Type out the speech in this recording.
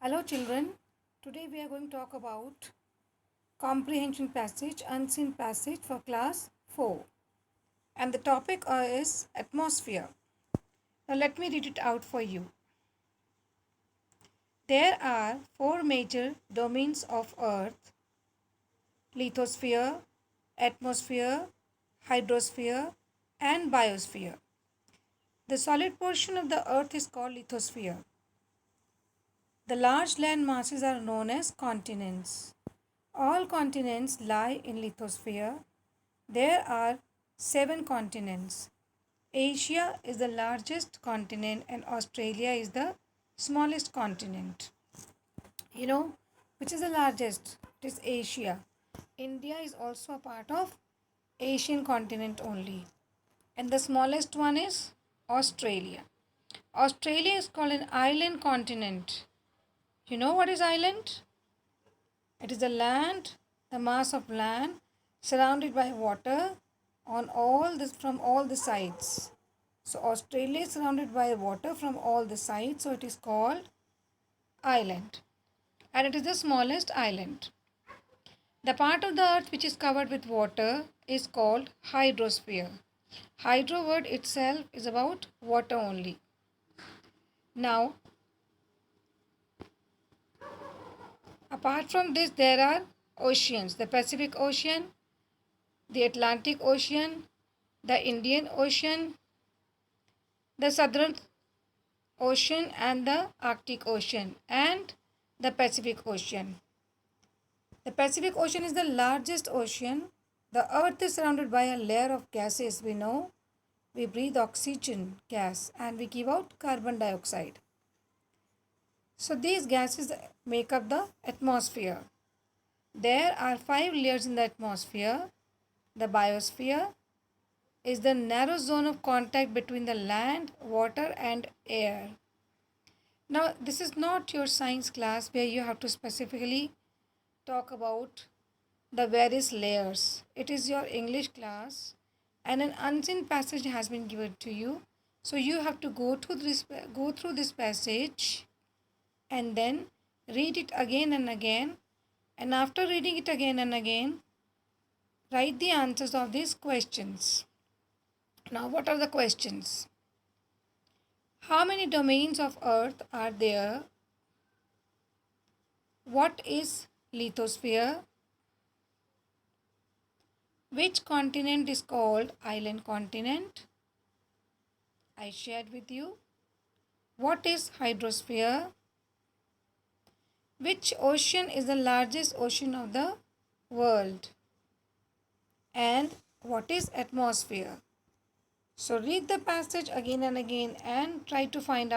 Hello children, today we are going to talk about comprehension passage, unseen passage for class 4, and the topic is atmosphere. Now let me read it out for you. There are four major domains of earth: lithosphere, atmosphere, hydrosphere and biosphere. The solid portion of the earth is called lithosphere. The large land masses are known as continents. All continents lie in lithosphere. There are 7 continents. Asia is the largest continent and Australia is the smallest continent. You know which is the largest? It is Asia. India is also a part of Asian continent only. And the smallest one is Australia. Australia is called an island continent. You know what is island? It is the land, the mass of land surrounded by water on all this from all the sides. So Australia is surrounded by water from all the sides, so it is called island. And it is the smallest island. The part of the earth which is covered with water is called hydrosphere. Hydro word itself is about water only. Now, apart from this, there are oceans: the Pacific Ocean, the Atlantic Ocean, the Indian Ocean, the Southern Ocean and the Arctic Ocean, and the Pacific Ocean. The Pacific Ocean is the largest ocean. The earth is surrounded by a layer of gases. We know we breathe oxygen gas and we give out carbon dioxide. So these gases make up the atmosphere. There are 5 layers in the atmosphere. The biosphere is the narrow zone of contact between the land, water and air. Now, this is not your science class where you have to specifically talk about the various layers. It is your English class and an unseen passage has been given to you. So you have to go through this passage and then read it again and again, and after reading it again and again, write the answers of these questions. Now, what are the questions? How many domains of earth are there? What is lithosphere? Which continent is called island continent? I shared with you. What is hydrosphere? Which ocean is the largest ocean of the world? And what is atmosphere? So read the passage again and again and try to find out